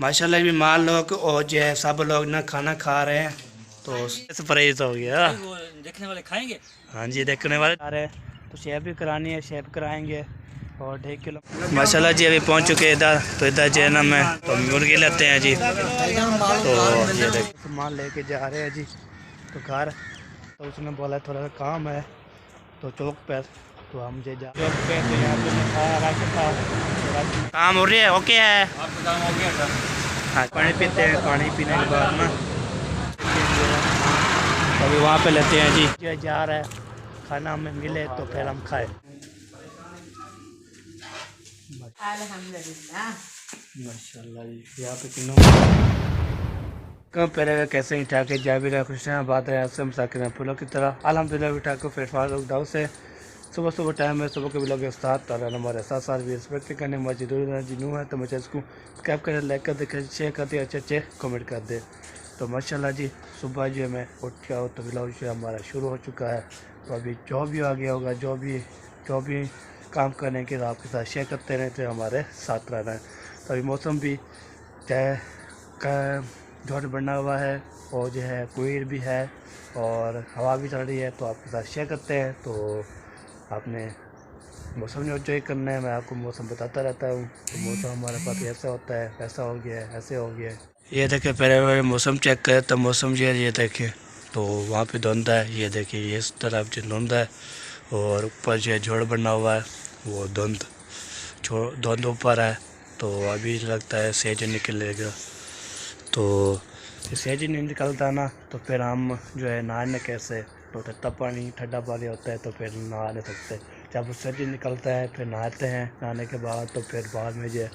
माशाल्लाह भी माल लोग और जो है सब लोग ना खाना खा रहे हैं तो सरप्राइज हो गया। वो देखने वाले खाएंगे। हाँ जी देखने वाले आ रहे हैं तो शेप भी करानी है, शेप कराएंगे और 1.5 किलो माशाल्लाह जी अभी पहुंच चुके हैं इधर। तो इधर जो है ना मैं तो मुर्गी लेते हैं जी। तो ये देख सामान लेके जा रहे हैं जी तो घर। तो उसने बोला थोड़ा सा काम है तो चौक पे, तो हम जे जा चौक पे तो यहाँ पे खाया राशन था। काम हो रही है, ओके है आपका काम हो गया सर। हाँ पानी पीते हैं, पानी पीने के बाद ना तो अभी वहाँ पे लेते हैं जी। जो जा रहा है खाना हमें मिले तो फिर हम खाए। माशाल्लाह जी यहाँ पे किन्हों कम पहले कैसे ही ठाके जाबिर खुशियाँ बात है ऐसे मसाकिन फूलों की तरह अल्हम्दुलिल्लाह भी ठाको फिर फारूक दाऊ से सुबह सुबह टाइम है। सुबह के ब्लॉग उस्ताद तारा हमारे साथ साथ भी रिस्पेक्ट करने मस्जिद जिनू है तो मुझे इसको सब्सक्राइब कर लाइक कर दे शेयर कर दे अच्छे अच्छे कमेंट कर दे। तो माशाल्लाह जी सुबह जो मैं उठ गया हो तो ब्लॉग जो हमारा शुरू हो चुका है। तो अभी जो भी आ गया होगा जो भी काम करने के आपके साथ शेयर करते रहते हमारे साथ रहना है। तो अभी मौसम भी चाहे झोट बना हुआ है और जो है कोयल भी है और हवा भी चल रही है तो आपके साथ शेयर करते हैं। तो आपने मौसम जो एंजॉय करना है, मैं आपको मौसम बताता रहता हूँ। तो मौसम हमारे पास ऐसा होता है, ऐसा हो गया है, ऐसे हो गया है। ये देखिए पहले मौसम चेक करें तो मौसम जो है ये देखिए तो वहाँ पे धुंध है, ये देखिए ये इस तरफ जो धुंध है और ऊपर जो है झोड़ बना हुआ है वो धुंध ऊपर है। तो अभी लगता है सेज निकलेगा। तो सेज नहीं निकलता ना तो फिर हम जो है नहाने कैसे, तो ठंडा पानी होता है तो फिर नहा नहीं सकते। जब सेज निकलता है फिर नहाते हैं, नहाने के बाद तो फिर बाद में जो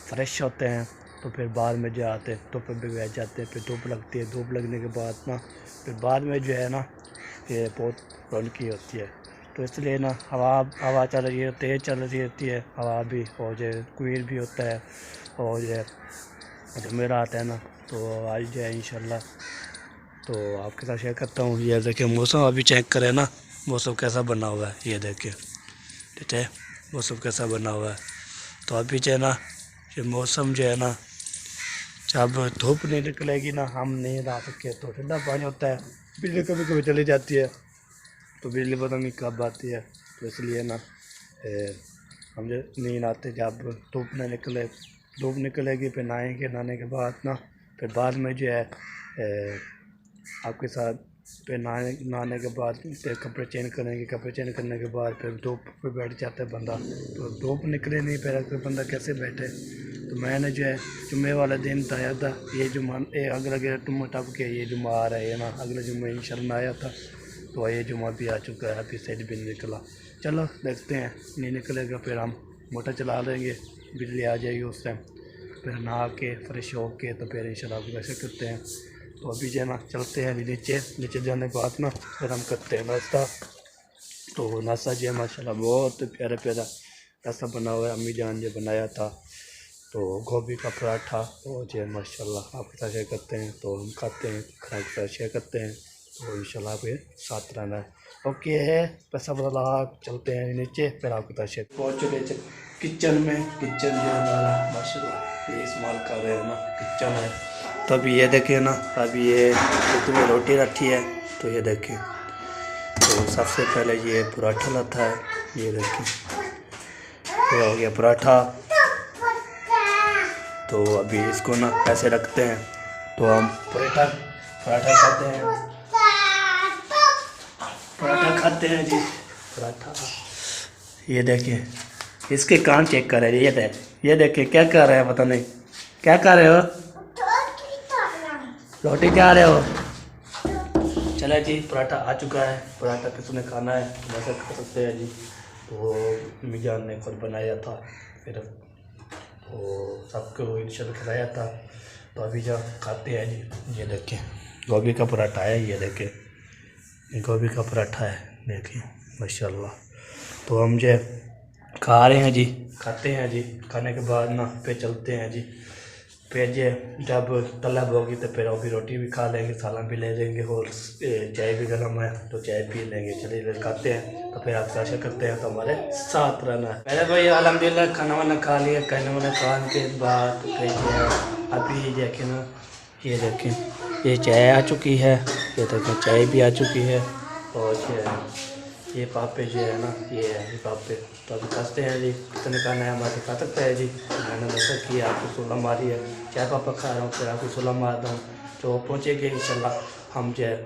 फ्रेश होते हैं तो फिर बाद में जो आते हैं धूप पे बैठ जाते हैं। फिर धूप लगती है, धूप लगने के बाद ना फिर बाद में जो है ना ये बहुत रौनकी होती है। तो इसलिए ना हवा चल रही है, तेज़ चल रही होती है हवा भी और जो कोयल भी होता है और जो मेरा आता है ना तो आज जो है इंशाल्लाह तो आपके साथ शेयर करता हूँ। ये देखिए मौसम अभी चेक करें ना मौसम कैसा बना हुआ है, ये देखिए ठीक है मौसम कैसा बना हुआ है। तो अभी जो है ना ये मौसम जो है ना जब धूप नहीं निकलेगी ना हम नहीं रह सकते। तो ठंडा पानी होता है, बिजली कभी कभी चली जाती है तो बिजली पता नहीं कब आती है। तो इसलिए ना हम जो नहीं नहाते जब धूप न निकले, धूप निकलेगी फिर नहाएंगे, नहाने के बाद ना फिर बाद में जो है आपके साथ फिर नहाने के बाद फिर कपड़े चेंज करेंगे, कपड़े चेंज करने के बाद फिर धूप पे बैठ जाता है बंदा। तो धूप निकले नहीं फिर अगर बंदा कैसे बैठे। तो मैंने जो है जुम्मे वाला दिन बताया था ये जुम्मा अगला जुम्मा टप के ये जुम्मा आ रहा है ना, अगले जुम्मे इंशाल्लाह आया था तो ये जुम्मा भी आ चुका है। अभी सेज भी नहीं निकला, चलो देखते हैं नहीं निकलेगा फिर हम मोटर चला लेंगे, बिजली आ जाएगी उस टाइम फिर नहा के फ्रेश हो के तो फिर इंशाल्लाह आपको वैसे करते हैं। तो अभी जो है ना चलते हैं नीचे जाने के बाद ना फिर हम करते हैं नाश्ता। तो नाश्ता जो है माशाल्लाह बहुत प्यारा प्यारा नाश्ता बना हुआ है, अम्मी जान जो बनाया था। तो गोभी का पराठा और जो है माशाल्लाह आपके साथ शेयर करते हैं। तो हम खाते हैं, खाने के साथ शेयर करते हैं। तो इंशाल्लाह आपके साथ रहना है, ओके है। पैसा बदला चलते हैं नीचे फिर आपके साथ शेयर। पहुँच चुके किचन में, किचन जो हमारा माशाल्लाह ये इस्तेमाल कर रहे हैं ना किचन है। तो अभी ये देखिए ना अभी ये तुम्हें रोटी रखी है तो ये देखिए तो सबसे पहले ये पराठा लाता है, ये देखिए ये हो गया पराठा। तो अभी इसको ना ऐसे रखते हैं तो हम पराठा खाते हैं जी पराठा। ये देखिए इसके कान चेक कर रहे हैं, ये देखिए क्या कर रहे हैं, पता नहीं क्या कर रहे हो, रोटी खा रहे हो। चला जी पराठा आ चुका है, पराठा किसने खाना है तो वैसे खा सकते हैं जी। तो मिजान ने खुद बनाया था फिर तो सबको इंशाल्लाह खिलाया था। तो अभी जब खाते हैं जी, ये देखिए गोभी का पराठा है, ये देखिए गोभी का पराठा है देखिए माशाल्लाह। तो हम जो खा रहे हैं जी, खाते हैं जी, खाने के बाद ना फिर चलते हैं जी फिर जे जब तलब होगी तो फिर अभी रोटी भी खा लेंगे, सालन भी ले लेंगे और चाय भी गर्म है तो चाय पी लेंगे। चलिए खाते हैं तो फिर आप साशा करते हैं तो हमारे साथ रहना है। मेरे भाई अल्हम्दुलिल्लाह खाना वाना खा लिया। खाना वाना खाने के बाद फिर अभी देखें ना, ये देखें ये चाय आ चुकी है, ये देखें चाय भी आ चुकी है। और ये पापे जो है ना, ये है ये पापे। तो अभी खाते हैं जी, कितने खाना है हमारे खा सकते हैं जी। मैंने दसा कि आपको 16 मारी है, चाय पापा खा रहा हूँ फिर आपको 16 मारता हूँ। तो पहुँचेंगे इंशाल्लाह हम जो है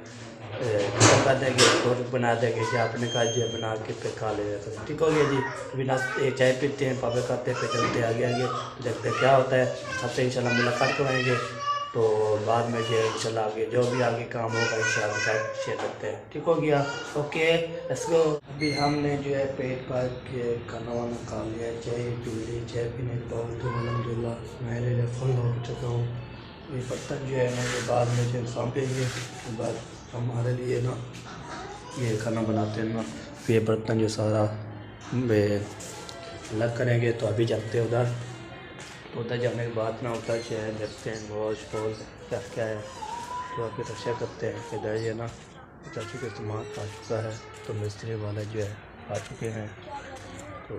कर देंगे और बना देंगे कि आपने कहा जो है बना के फिर खा ले तो ठीक हो गया जी। अभी नाश्ते चाय पीते हैं, पापे खाते हैं, फिर चलते आगे आगे देखते हैं क्या होता है। सबसे इंशाल्लाह मुलाकात कराएँगे तो बाद में जो इंशाल्लाह आगे जो भी आगे काम होगा इंशाल्लाह शेयर करते हैं। ठीक हो गया, ओके लेट्स गो। अभी हमने जो है पेट भर के खाना वाना खा लिया, चाय पी ली। चाय पीने के बाद तो अल्हम्दुलिल्लाह मैं जो फुल हो चुका हूँ। ये बर्तन जो है ना ये बाद में जो सौंपेंगे उसके बाद हमारे लिए ना ये खाना बनाते हैं ना, ये बर्तन जो सारा अलग करेंगे। तो अभी जाते हैं उधर, तो उधर जाने के बाद ना उधर जो है देखते हैं वॉश वॉश क्या क्या है। तो अभी रक्षा करते हैं इधर ये ना उधर चुके सामान आ चुका है तो मिस्त्री वाले जो है आ चुके हैं। तो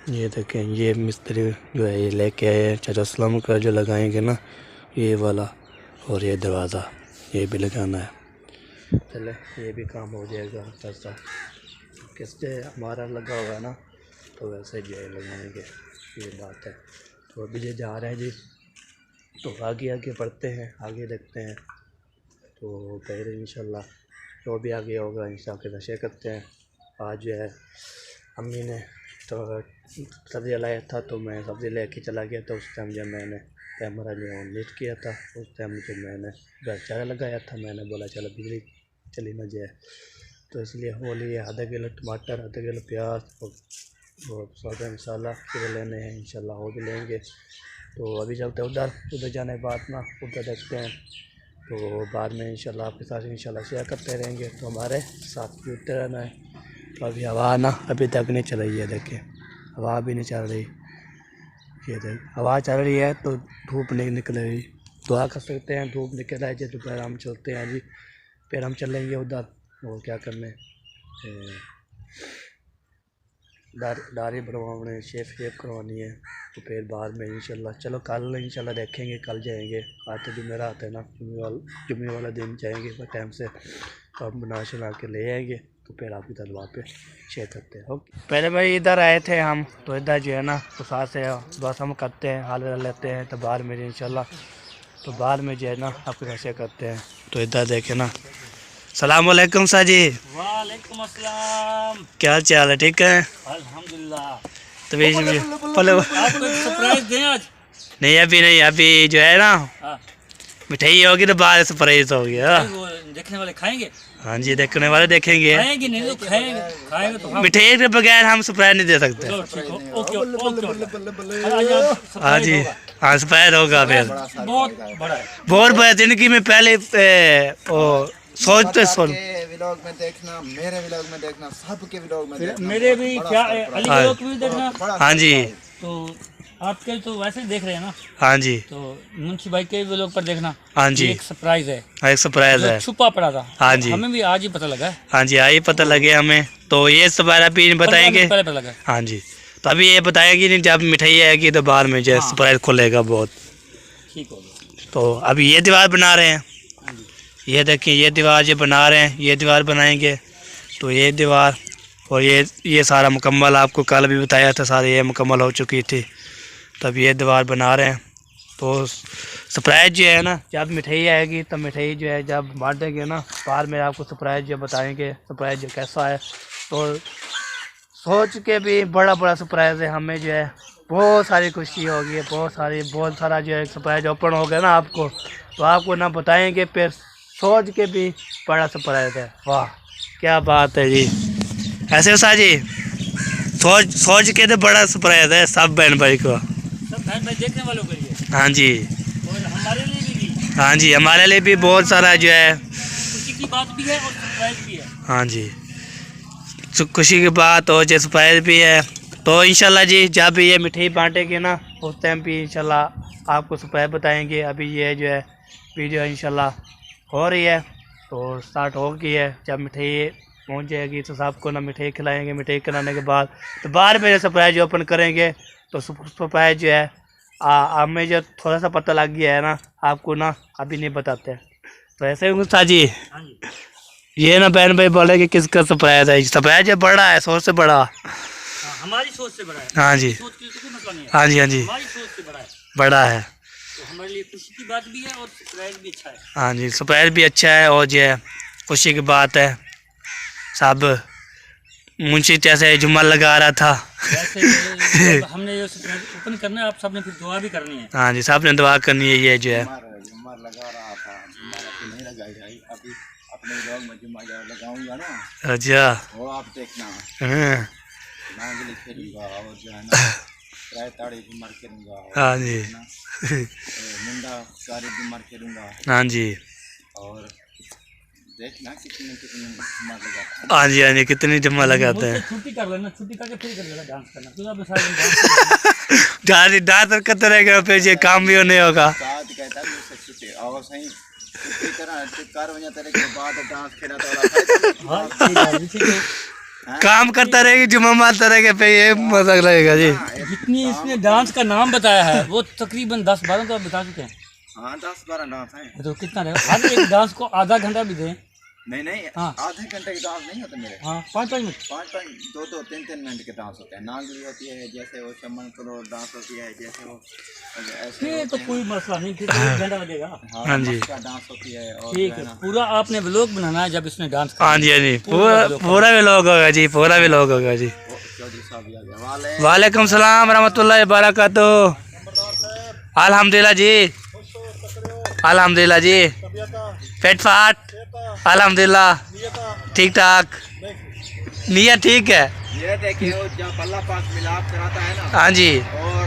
ये देखें ये मिस्त्री जो है ये लेके आए हैं चाचा सलाम का जो लगाएंगे ना ये वाला, और ये दरवाज़ा ये भी लगाना है। चले ये भी काम हो जाएगा ऐसा किससे हमारा लगा हुआ है ना, तो वैसे जो है लगाएंगे, ये बात है। तो अभी ये जा रहे हैं जी, तो आगे आगे बढ़ते हैं, आगे देखते हैं। तो फिर इंशाल्लाह जो भी आगे होगा इंशाल्लाह नशे करते हैं। आज जो है अम्मी ने तो सब्ज़ी लाया था तो मैं सब्ज़ी लेके चला गया था। उस टाइम जब मैंने कैमरा जो ऑन नीट किया था उस टाइम जब मैंने घर चारा लगाया था, मैंने बोला चलो बिजली चली ना जाए, तो इसलिए वो लिए आधा किलो टमाटर, आधा किलो प्याज और सादा मसाला फिर लेने हैं इंशाल्लाह वो भी लेंगे। तो अभी चलते उधर जाने के बाद ना उधर देखते हैं तो बाद में इंशाल्लाह आपके साथ इंशाल्लाह शेयर करते रहेंगे। तो हमारे साथ जुड़ते रहना है। तो अभी हवा ना अभी तक नहीं चल रही है, देखिए हवा भी नहीं चल रही, ये देख हवा चल रही है तो धूप नहीं निकल रही। दुआ कर सकते हैं धूप निकल आए तो फिर हम चलते हैं जी, फिर हम चलेंगे उधर और क्या करने दाढ़ी बनवाने शेफ करवानी है। तो फिर बाद में इंशाल्लाह चलो कल इंशाल्लाह देखेंगे, कल जाएंगे। आज तो जुमेरात है ना, जुम्मे वाला दिन जाएंगे पर टाइम से तो हम बना शना के ले आएंगे। तो फिर आपकी तलवा पे शेयर करते हैं। ओके पहले भाई इधर आए थे हम, तो इधर जो है ना तो साथ से बस हम करते हैं हाल लेते हैं तो बाद में इंशाल्लाह तो बाद में जो है ना आपके साथ शेयर करते हैं। तो इधर देखे ना, सलाम वालेकुम सा जी। वालेकुम अस्सलाम, क्या हाल चाल है, ठीक है अल्हम्दुलिल्लाह। तो पहले आपको एक सरप्राइज दें आज? नहीं अभी जो है ना हाँ, मिठाई होगी तो बाद सरप्राइज हो गया। वो देखने वाले खाएंगे? हाँ जी देखने वाले देखेंगे, खाएंगे नहीं तो खाएंगे तो हम मिठाई के बगैर हम सरप्राइज नहीं दे सकते। चलो ठीक हो, ओके ओके। आज आप हाँ जी हाँ सरप्राइज होगा फिर बहुत बड़ा है। बहुत बड़ा जिंदगी में पहले सोचते सुन व्लॉग में देखना, मेरे व्लॉग में देखना, सबके व्लॉग में देखना। मेरे भी क्या अली हाँ। लोग भी देखना। हाँ जी तो आपके तो वैसे ही देख रहे हैं ना, हाँ जी तो मुंशी भाई के व्लॉग पर देखना। हाँ जी ये एक सरप्राइज है एक सरप्राइज जो है। छुपा पड़ा था। हाँ जी हमें भी आज ही पता लगा है। हाँ जी आई पता लगे हमें, तो ये सरप्राइज अभी बताएंगे। पहले पता लगा। हाँ जी तो अभी ये बताएगी नहीं, जब मिठाई आएगी तो बाद में जो सरप्राइज खुलेगा बहुत। ठीक हो गया। तो अभी ये दीवार बना रहे हैं, हाँ जी। ये देखिए ये दीवार जो बना रहे हैं, ये दीवार बनाएंगे। तो ये दीवार और ये सारा मुकम्मल, आपको कल भी बताया था सारी ये मुकम्मल हो चुकी थी। तब ये दीवार बना रहे हैं। तो सरप्राइज जो है ना जब मिठाई आएगी तब मिठाई जो है जब बांटेंगे ना बाद में आपको सरप्राइज जो बताएंगे सरप्राइज जो कैसा है। तो सोच के भी बड़ा सरप्राइज है हमें जो है, बहुत सारी खुशी होगी, बहुत सारा जो है सरप्राइज ओपन हो गया ना आपको, तो आपको ना बताएंगे फिर सोच के भी बड़ा सरप्राइज है। वाह क्या बात है जी, ऐसे उषा जी सोच के तो बड़ा सरप्राइज है सब बहन भाई को। सब बहन भाई देखने वालों के लिए। हाँ जी और हमारे लिए भी। हाँ जी हमारे लिए भी बहुत सारा जो है खुशी की बात भी है और सरप्राइज भी है। हाँ जी खुशी की बात और जैसे सरप्राइज भी है। तो इंशाल्लाह जी जब भी ये मिठाई बांटेंगे ना उस टाइम भी इंशाल्लाह आपको सरप्राइज बताएंगे। अभी ये जो है वीडियो इंशाल्लाह हो रही है तो स्टार्ट हो गई है। जब मिठाई पहुंच जाएगी तो सबको ना मिठाई खिलाएंगे। मिठाई खिलाने के बाद तो बाद में सरप्राइज ओपन करेंगे। तो सरप्राइज जो है हमें जो थोड़ा सा पता लग गया है ना आपको ना अभी नहीं बताते। तो ऐसे ही गुस्सा जी ये ना बहन भाई बोले कि किसका सरप्राइज है। सरप्राइज है बड़ा है, सोच से बड़ा, हमारी सोच से बड़ा है। हाँ जी, सोच के तो कोई मतलब नहीं है। हाँ जी, हाँ जी, हमारी सोच से बड़ा है। तो हमारे लिए खुशी की बात भी है और सरप्राइज भी अच्छा है। हाँ जी, सरप्राइज भी अच्छा है और जो है खुशी की बात है। सब मुंशी जैसे जुम्मा लगा रहा था। वैसे जब हमने ये सरप्राइज ओपन करना है आप सबने फिर दुआ भी करनी है। हाँ जी, सब ने दुआ करनी है। ये जो है जुम्मर लगा रहा था, जुम्मर अभी नहीं लगाई जाएगी। अभी अपने ब्लॉग में जुम्मर लगाऊंगा ना, अच्छा, वो आप देखना। हाँ नांगली खेलूंगा और जो है ना राय ताड़ी जुम्मर खेलूंगा। हाँ जी, मुंडा सारी जुम्मर खेलूंगा। हाँ जी, और देखना कितने जुम्मर लगाता है। हाँ जी, हाँ जी, कितनी जुम्मा लगाते हैं। छुट्टी कर लेना, छुट्टी करके फिर कर लेना डांस करना। फिर आप सारे दिन डांस डांस करते रहेगा फिर ये काम भी नहीं होगा। साथ कहता है मुझसे छुट्टी और सही छुट्टी करा कार बजा तेरे के बाद डांस खेला तो हाँ ठीक है, ठीक है। काम करता रहेगा, जुम्मा मारता रहेगा, फिर ये मजा रहेगा जी। जितनी इसने डांस का नाम बताया है वो तकरीबन 10-12 तो आप बता चुके हैं। हाँ 10-12 डांस है। तो कितना रहेगा? हर एक डांस को आधा घंटा भी दें। नहीं हाँ। आधे घंटे के डांस नहीं होते मेरे। हाँ 5-5 मिनट, 5-5 2-2 3-3 मिनट के डांस होते हैं। नांगली होती है जैसे वो शमन करो डांस होती है जैसे वो ऐसे फिर तो कोई मसला नहीं, फिर तो 1 घंटा लगेगा। हाँ जी, का डांस होती है और ठीक है। पूरा आपने व्लॉग बनाना है जब इसने डांस हाँ जी, हाँ जी, पूरा भी लोग होगा जी, पूरा भी लोग होगा जी। चौधरी साहब भी आ गए। वाले वालेकुम सलाम रहमतुल्लाहि बरकातहू। अल्हम्दुलिल्लाह जी, अल्हम्दुलिल्लाह जी, पेट फाट अल्हम्दुलिल्लाह ठीक ठाक, नियत ठीक है। ये देखिए वो जब अल्लाह पाक मिलाप कराता है ना। हाँ जी, और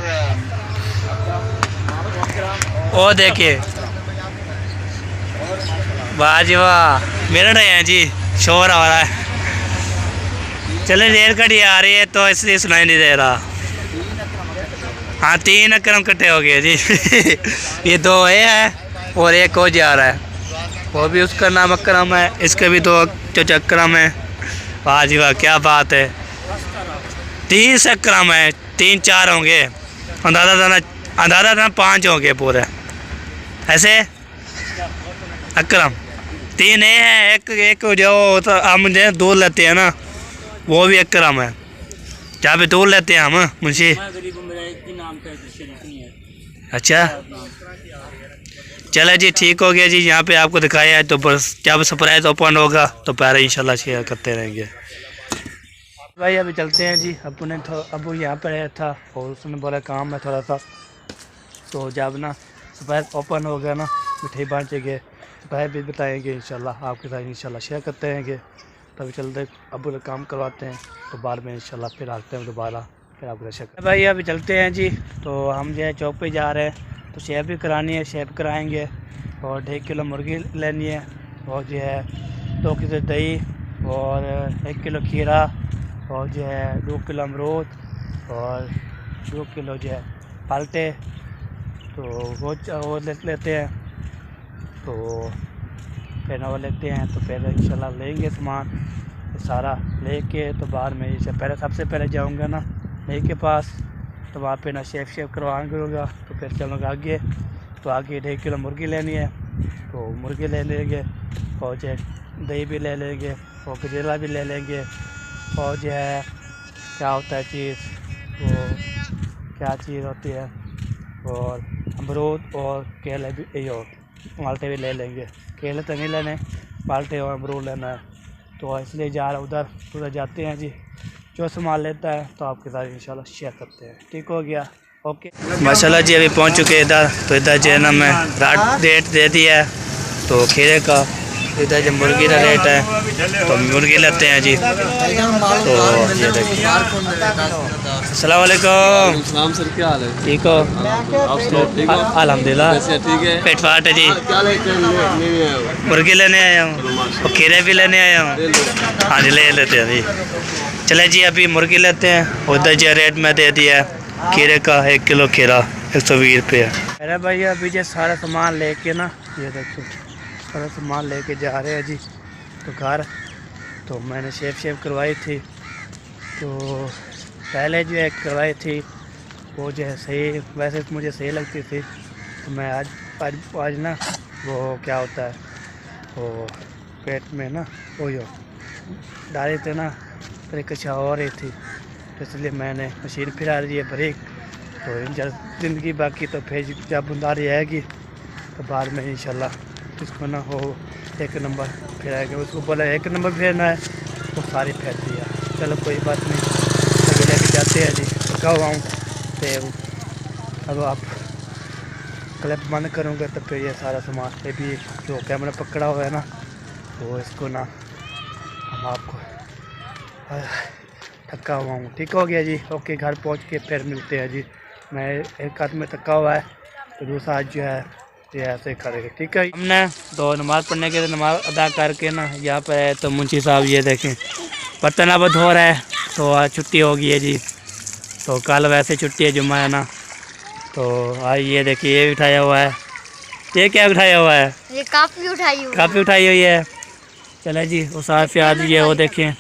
वो देखिए वाह जी वाह, मेरे रहे हैं जी, शोर आ रहा है। चले रेल गाड़ी आ रही है तो इसलिए सुनाई नहीं दे रहा। हाँ 3 अकरम इकट्ठे हो गए जी। ये 2 ये है और एक हो जा रहा है, वो भी उसका नाम अकरम है, इसके भी 2 चचा अकरम है। वाह जी वाह क्या बात है। 3 अकरम है, 3-4 होंगे, अंदाजा 5 होंगे पूरे। ऐसे अकरम 3 ये है, एक जो तो हम जो दूध लेते हैं ना वो भी अकरम है, जहाँ पे दूध लेते हैं हम मुंशी। अच्छा चले जी ठीक हो गया जी। यहाँ पे आपको दिखाया है तो बस जब सरप्राइज ओपन होगा तो पहले इंशाल्लाह शेयर करते रहेंगे भाई। अभी चलते हैं जी। अबू यहाँ पर आया था और उसने बोला काम है थोड़ा सा, तो जब ना सरप्राइज ओपन हो गया ना मिठाई बांटेंगे, सरप्राइज भी बताएंगे इंशाल्लाह आपके साथ, इंशाल्लाह शेयर करते रहेंगे। तभी चलते अबू ने काम करवाते हैं तो बाद में इंशाल्लाह फिर आते हैं दोबारा, फिर आपको शेयर भाई। अभी चलते हैं जी। तो हम जो है चौक पे जा रहे हैं तो शेप भी करानी है, शेप कराएंगे और 1.5 किलो मुर्गी लेनी है और जो है 2 किलो दही और 1 किलो खीरा और जो है 2 किलो अमरूद और 2 किलो जो है पाल्टे। तो वो लेते हैं तो फिर वो लेते हैं तो फिर इंशाल्लाह लेंगे सामान तो सारा लेके तो बाद में जैसे पहले सबसे पहले जाऊंगा ना नई के पास तो वहाँ पे ना शेप करवाऊँगा तो फिर चलूँगा आगे। तो आगे 1.5 किलो मुर्गी लेनी है तो मुर्गी ले लेंगे और जो दही भी ले लेंगे और गजेला भी ले लेंगे और जो है क्या होता है चीज़ वो क्या चीज़ होती है और अमरूद और केले भी और माल्टे भी ले लेंगे। केले तो नहीं लेने, माल्टे और अमरूद लेना है तो इसलिए जा रहा उधर जाते हैं जी। जो सामान लेता है तो आपके साथ इंशाल्लाह शेयर करते हैं। ठीक हो गया, ओके माशाल्लाह जी। अभी पहुंच चुके हैं इधर, तो इधर जो है ना मैं रेट दे दिया है तो खीरे का इधर जो मुर्गी का रेट है तो मुर्गी लेते हैं जी। तो ये देखिए। अस्सलाम वालेकुम। सलाम सर, क्या हाल है? ठीक हो? आप सुनाओ, ठीक हो? अल्हम्दुलिल्लाह। ठीक है। पेट फाट है जी। क्या लेके मुर्गी लेने आया हूँ और खीरे भी लेने आया हूँ। हाँ जी ले लेते हैं जी। चले जी अभी मुर्गी लेते हैं। उधर जो रेट में दे दिया है खीरे का 1 किलो खीरा 120 रुपये। अरे भैया अभी जो सारा सामान लेके ना ये देखो सारा सामान लेके जा रहे हैं जी तो घर। तो मैंने शेव करवाई थी तो पहले जो है करवाई थी वो जो है सही वैसे तो मुझे सही लगती थी। तो मैं आज ना वो क्या होता है वो पेट में ना वो जो डाली थे ना फिर कुछ हो रही थी तो इसलिए मैंने मशीन फिरा रही है ब्रेक। तो जब ज़िंदगी बाकी तो फिर जब बुंदारी आएगी तो बाद में इंशाल्लाह इसको ना हो 1 नंबर फिराएगा। उसको बोला 1 नंबर फेरना है तो सारी फेर दिया। चलो कोई बात नहीं अभी लेके जाते हैं जी। तो कब आऊँ तो अब आप क्लिप बंद करूँगा तो फिर ये सारा सामान पे भी जो कैमरा पकड़ा हुआ है ना तो इसको ना हम आपको थका हुआ हूँ। ठीक हो गया जी। ओके घर पहुँच के फिर मिलते हैं जी। मैं एक हाथ में थका हुआ है तो दूसरा हाथ जो है ये ऐसे करेंगे। ठीक है। हमने तो नमाज़ पढ़ने के लिए नमाज़ अदा करके ना यहाँ पर है तो मुंशी साहब ये देखें बर्तन अब धो रहा है। तो आज छुट्टी हो गई है जी। तो कल वैसे छुट्टी है जुम्मा है ना। तो आज ये देखिए ये उठाया हुआ है। ये क्या उठाया हुआ है? ये काफी उठाई हुई काफ़ी उठाई हुई है। चले जी वो साफ याद ये वो देखें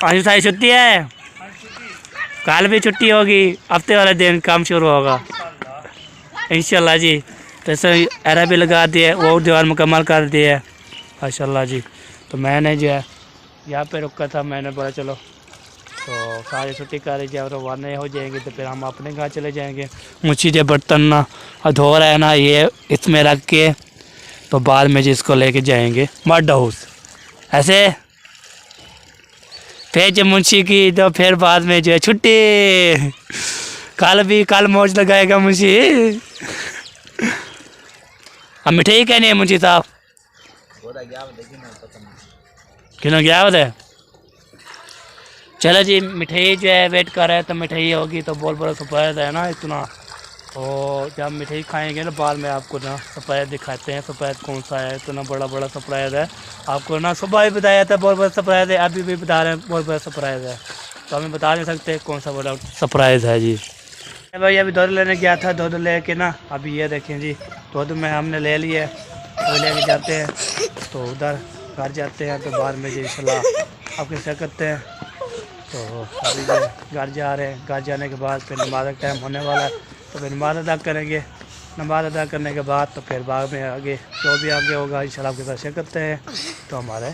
आज उठाई छुट्टी है। कल भी छुट्टी होगी हफ्ते वाले दिन काम शुरू होगा इंशाल्लाह जी। तो ऐसे एरा भी लगा दिए वो दीवार मुकम्मल कर दी है माशाल्लाह जी। तो मैंने जो है यहाँ पे रुका था मैंने बोला चलो तो सारी छुट्टी कर जब रवाना हो जाएंगे तो फिर हम अपने घर चले जाएंगे। मुझे जो बर्तन ना धो रहा है ना ये इसमें रख के तो बाद में जिसको लेके जाएंगे मड हाउस ऐसे फिर जब मुंशी की तो फिर बाद में जो है छुट्टी। कल मौज लगाएगा मुंशी। अब मिठाई कहनी है मुंशी साहब क्यों गया बता। चलो जी मिठाई जो है वेट कर रहे हैं तो मिठाई होगी तो बहुत बड़ा सरप्राइज है ना इतना। और जब मिठाई खाएंगे ना बाद में आपको ना सरप्राइज दिखाते हैं। सरप्राइज कौन सा है इतना बड़ा सरप्राइज है आपको ना सुबह ही बताया था बहुत बड़ा सरप्राइज है अभी भी बता रहे हैं बहुत बड़ा सरप्राइज है। तो हमें बता नहीं सकते कौन सा बड़ा सरप्राइज है जी। भाई अभी दूध लेने गया था दूध लेके ना अभी ये देखें जी दूध में हमने ले लिया वो लेके जाते हैं तो उधर घर जाते हैं तो बाद में जी इंशाल्लाह आपके क्या करते हैं। तो अभी जो घर जा रहे हैं घर जाने के बाद फिर नमाज का टाइम होने वाला है तो फिर नमाज अदा करेंगे। नमाज अदा करने के बाद तो फिर बाद में आगे जो भी आगे होगा इंशाल्लाह आपके साथ शेयर करते हैं। तो हमारे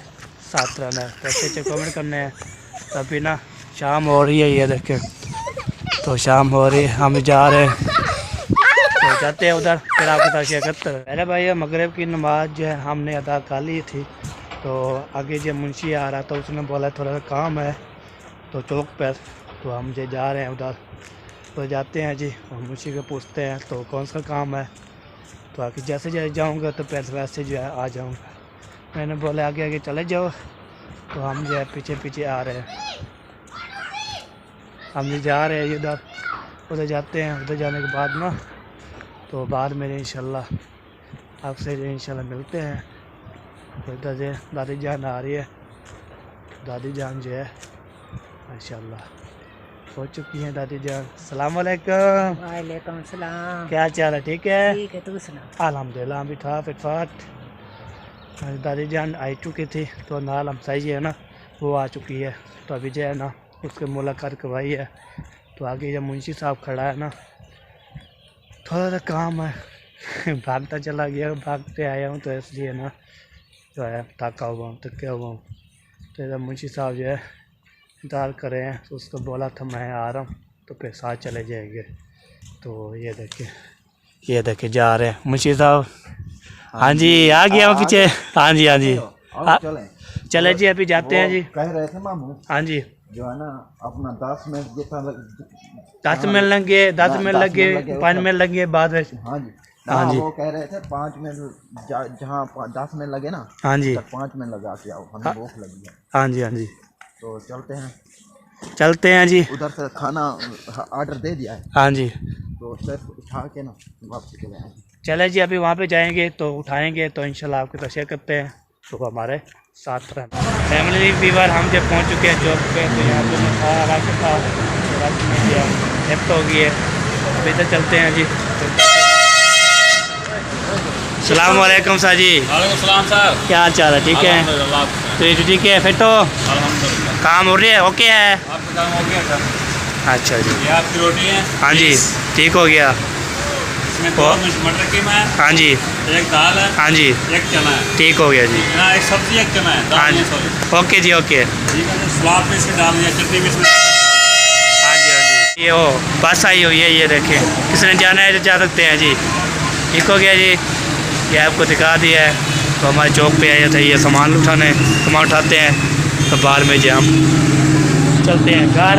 साथ रहना है तो अच्छे कमेंट करने हैं। तो अभी ना शाम हो रही है ये देखें तो शाम हो रही है हम जा रहे हैं तो जाते हैं उधर फिर आपके साथ शेयर करते हैं। पहले भाई मगरिब की नमाज जो है हमने अदा कर ली थी। तो आगे जब मुंशी आ रहा था उसने बोला थोड़ा सा काम है तो चौक पर तो हम जो जा रहे हैं उधर तो जाते हैं जी और मुंशी को पूछते हैं तो कौन सा काम है। तो आगे जैसे जैसे जाऊँगा तो फिर वैसे जो है आ जाऊँगा। मैंने बोला आगे आगे चले जाओ तो हम जो है पीछे आ रहे हैं। हम जो जा रहे हैं उधर जाते हैं उधर जाने के बाद ना तो बाद में इंशाल्लाह आपसे जो इंशाल्लाह मिलते हैं। तो इधर से दादी जान आ रही है दादी जान जो है माशाल्लाह हो चुकी हैं दादी जान। सलाम वालेकुम। वालेकुम सलाम। क्या चाल है? ठीक है ठीक है तू सुना। अल्हम्दुलिल्लाह भी था फिटफाट। दादी जान आई चुकी थी तो नाल हम सही है ना वो आ चुकी है तो अभी जो है ना उसके मुलाकात करवाई है। तो आगे जब मुंशी साहब खड़ा है ना थोड़ा सा काम है भागता चला गया भागते आया हूँ तो इसलिए ना जो है थका हुआ हूँ थका हुआ हूँ। तो इधर मुंशी साहब जो है इंतजार कर रहे हैं तो उसको बोला था मैं आ रहा हूँ तो फिर साथ चले जाएंगे। तो ये देखिए जा रहे हैं मुंशी साहब। हाँ जी आ गया हूँ पीछे। हाँ जी चले जी अभी जाते हैं जी। कह रहे थे मामू हाँ जी जो है ना अपना 10 मिनट जितना 10 मिनट लगे 5 मिनट लगे बाद में। हाँ जी हाँ जी। वो कह रहे थे 5 मिनट जहाँ 10 मिनट लगे ना, हाँ जी। 5 मिनट लगा के आओ, हमें भूख लगी है। हाँ जी, हाँ जी, तो चलते हैं जी। उधर से खाना ऑर्डर दे दिया है, हाँ जी, तो सिर्फ उठा के ना वापस चले आएंगे। चले जी, अभी वहाँ पे जाएंगे तो उठाएंगे तो इंशाल्लाह आपके साथ शेयर करते हैं। तो हमारे साथ रहना। फैमिली वीवर हम जब पहुँच चुके हैं जॉब पे, तो यहाँ पे मैं खाया रख था, रख में दिया लेफ्ट हो गई है। अभी तक चलते हैं जी। सलाम वालेकुम सर जी। वालेकुम सलाम सर। क्या हाल चाल है? ठीक है, तो ठीक है, फिर तो अल्हम्दुलिल्लाह। काम हो रही है, ओके है। आपका काम हो गया सर? अच्छा जी, ये आपकी रोटी है? हाँ जी, ठीक हो गया। इसमें 2 मिनट मटर कीमा है, हाँ जी, एक दाल है, हाँ जी, एक चना है। ठीक हो गया जी। ना एक सब्जी, एक चना है, हाँ दाल जी, नहीं, सॉरी। ओके जी, ओके। ठीक है, तो सलाद में इसमें डाल दिया, चटनी में इसमें। हाँ जी, हाँ जी, ये हो बस आई हुई है, ये देखें। किसने जाना है तो जा सकते हैं जी। ठीक हो गया जी, ये आपको दिखा दिया है। तो हमारे चौक पे आए थे ये सामान उठाने, सामान उठाते हैं तो बाद में जाम चलते हैं घर।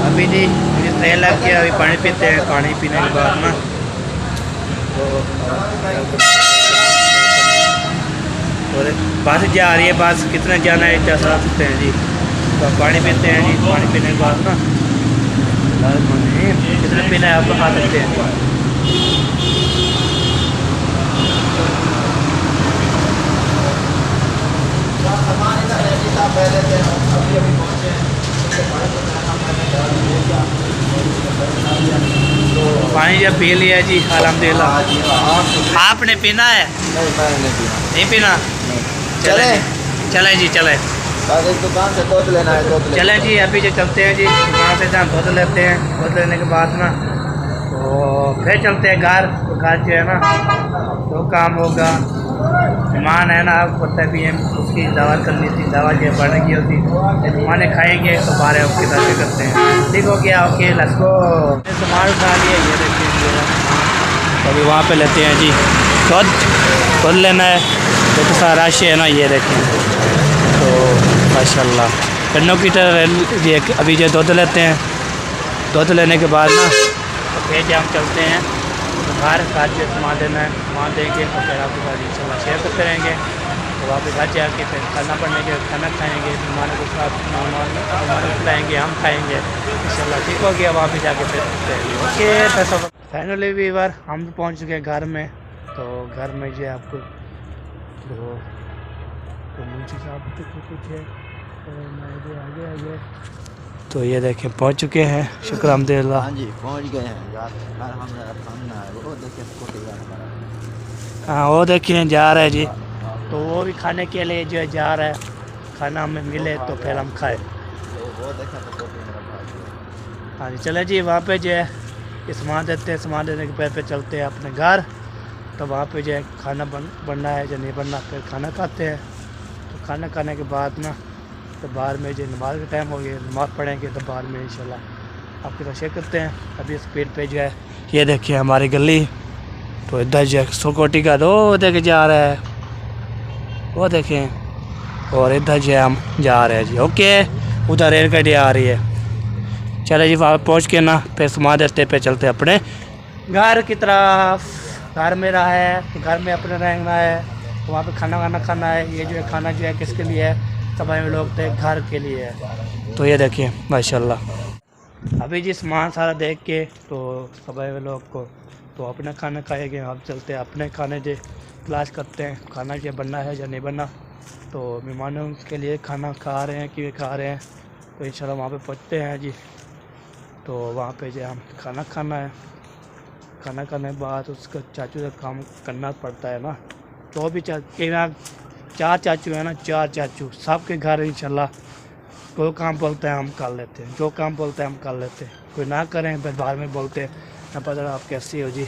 अभी जी ट्रेन लग गया, अभी पानी पीते हैं। पानी पीने के बाद ना और बस जा रही है, बस कितना जाना है जा सकते हैं जी। तो पानी पीते हैं जी, पानी पीने के बाद ना कितना पीना है आप खा सकते हैं। पानी जब पी लिया जी अल्हम्दुलिल्लाह। आपने पीना है? नहीं पीना? चले चले जी, चले दुकान से दूध लेना है, दूध चले जी। अभी जो चलते हैं जी, दुकान से जहाँ दूध लेते हैं, दूध लेने के बाद ना तो फिर चलते हैं घर। तो घर जो है ना तो काम होगा, मेहमान है ना, आपको पता भी है, उसकी दवा करनी थी, दवा जो बढ़ गई होती, मेहमान खाएंगे तो बारह उसकी तरह करते हैं। ठीक हो गया, ओके लेट्स गो। सामान उठा लिया, ये देखिए तो अभी वहाँ पे लेते हैं जी दूध लेना है। तो सारा रश है ना, ये देखें। तो माशाल्लाह गन्नों की तरह ये अभी जो दूध लेते हैं, दूध लेने के बाद ना तो फिर हम चलते हैं घर जो सामान देना है, सामान देंगे तो फिर आपके साथ इंशाल्लाह शेयर करते रहेंगे। तो वापस घर जाके फिर खाना पड़ने खाना खाएँगे, मेहमानों को साथ मेहमान खिलाएँगे, हम खाएँगे इंशाल्लाह। ठीक हो गया, वापस जाके फिर ओके। पैसा फाइनली वीवर हम पहुँच चुके हैं घर में। तो घर में जो है आपको तो मुझे साहब कुछ है आगे तो ये देखें पहुंच चुके हैं, शुक्र अल्हम्दुलिल्लाह। हाँ जी, पहुंच गए हैं यार। हमारा खाना है, वो देखिए स्कूटी हमारा। हाँ वो देखें जा रहा है जी। तो वो भी खाने के लिए जो है जा रहा है, खाना हमें मिले तो फिर हम खाए। वो देखा तो स्कूटी मेरा भाई। हाँ जी, चले जी, वहाँ पे जो है ये सामान देते हैं, सामान देने के पैर पे चलते हैं अपने घर। तो वहाँ पे जो है खाना बनना है या नहीं बनना, फिर खाना खाते हैं। तो खाना खाने के बाद ना तो बाद में जो नमाज का टाइम हो गया, नमाज पढ़ेंगे तो बाद में इंशाल्लाह आपके साथ शेयर करते हैं। अभी स्पीड पे जो है ये देखिए हमारी गली। तो इधर जो है सोकोटी का दो देखे जा रहा है, वो देखें। और इधर जो है हम जा रहे हैं जी, ओके। उधर रेल गाड़ी आ रही है। चले जी, वहाँ पहुँच के ना फिर समाज रास्ते पे चलते अपने घर की तरफ। घर मेरा है तो घर में अपने रहना है, तो वहाँ पे खाना खाना है। ये जो है खाना जो है किसके लिए है? सभी लोग थे, घर के लिए है। तो ये देखिए माशाल्लाह। अभी जी सामान सारा देख के तो सभी लोग को तो अपना खाना खाएंगे। आप चलते हैं अपने खाने जो तलाश करते हैं, खाना जो बनना है या नहीं बनना। तो मेहमानों के लिए खाना खा रहे हैं कि खा रहे हैं, तो इंशाल्लाह वहाँ पे पहुँचते हैं जी। तो वहाँ पे जो हम खाना खाना है, खाना खाने के बाद उसका चाचू से काम करना पड़ता है ना। तो भी चार चाचू है ना, चार चाचू सबके घर इंशाल्लाह कोई काम बोलते हैं हम कर लेते हैं, जो काम बोलते हैं हम कर लेते हैं। कोई ना करें फिर बाहर में बोलते हैं ना पता आप कैसी हो जी।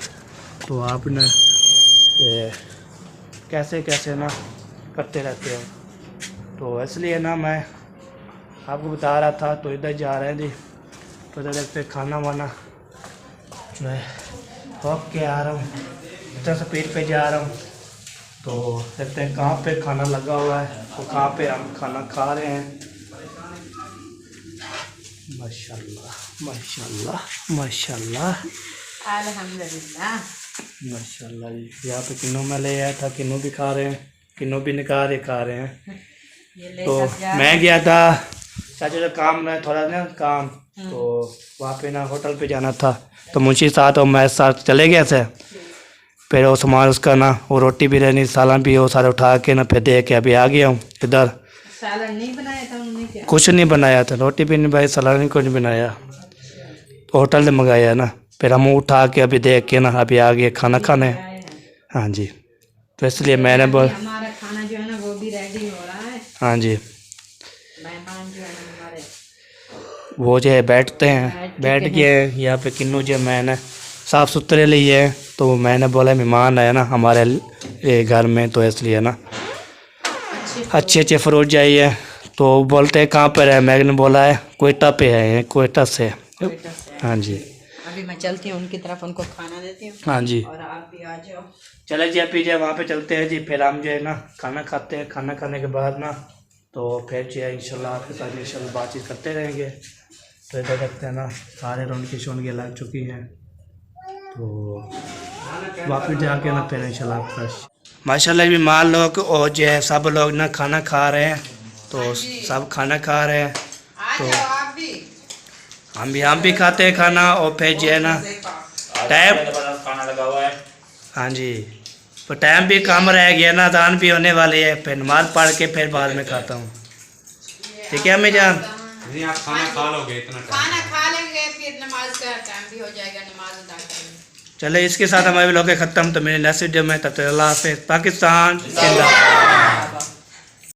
तो आप न कैसे कैसे ना करते रहते हैं। तो इसलिए ना मैं आपको बता रहा था। तो इधर जा रहे हैं जी, तो इधर देखते खाना वाना जो है ओके आ रहा हूँ, इतना स्पीड पे जा रहा हूँ। तो देखते हैं कहाँ पे खाना लगा हुआ है, तो कहाँ पे हम खाना खा रहे हैं। माशाल्लाह माशाल्लाह माशाल्लाह। अल्हम्दुलिल्लाह। माशाल्लाह जी। यहाँ पे किन्नू में ले आया था, किन्नू भी खा रहे हैं, किन्नू भी निकाल रहे खा रहे हैं। ये तो लेकर जा मैं गया था चाचा का काम में थोड़ा ना काम, तो वहाँ पे ना होटल पे जाना था, तो मुंशी साथ और मैं साथ चले गए थे। फिर वो सामान उसका ना वो रोटी भी रहनी सालन भी वो सारे उठा के ना फिर दे के अभी आ गया हूँ इधर। सालन नहीं बनाया था उन्होंने क्या? कुछ नहीं बनाया था, रोटी भी नहीं बनाई, सलाद नहीं कुछ नहीं बनाया, तो होटल से मंगाया ना। फिर हम उठा के अभी देख के ना अभी आ गए खाना खाने। हाँ जी, तो इसलिए मैंने बोल हमारा खाना जो है ना वो भी रेडी हो रहा है। हाँ जी, मेहमान जो है ना हमारे वो जो है बैठते हैं, बैठ के यहाँ पे किन्नू जो मैंने साफ़ सुथरे लिए हैं, तो मैंने बोला मेहमान आया ना हमारे घर में, तो इसलिए ना अच्छे अच्छे फ्रूट चाहिए। तो बोलते हैं कहाँ पर है, मैंने बोला है कोयटा पे है, कोयटा से। हाँ जी, अभी मैं चलती हूँ उनकी तरफ, उनको खाना देती हूँ हाँ जी, और आप भी आ जाओ। चले जी आप वहाँ पे चलते हैं जी। फिर हम जो है ना खाना खाते हैं, खाना खाने के बाद ना तो फिर जो है इंशाल्लाह आपके साथ इंशाल्लाह बातचीत करते रहेंगे। तो इधर देखते हैं ना सारे रौनकी शौनकी लग चुकी हैं, तो वापस जाके ना फिर इंशाल्लाह फ्रेश माशाल्लाह भी माल लोग और जो है सब लोग ना खाना खा रहे हैं, तो सब खाना खा रहे हैं, तो हम भी खाते हैं खाना। और फिर जो है ना टाइम खाना लगा हुआ है। हाँ जी, तो टाइम भी कम रह गया ना, अज़ान भी होने वाली है, फिर नमाज पढ़ के फिर बाद में खाता हूँ। ठीक है अम्मी जान? नहीं आप खाना खा लोगे इतना टाइम? खाना खा लेंगे फिर नमाज का टाइम भी हो जाएगा, नमाज अदा करेंगे। चले इसके साथ हमारे लोग ख़त्म। तो मेरे नेक्स्ट वीडियो में तब तक अल्लाह हाफ़िज़। पाकिस्तान जिंदाबाद।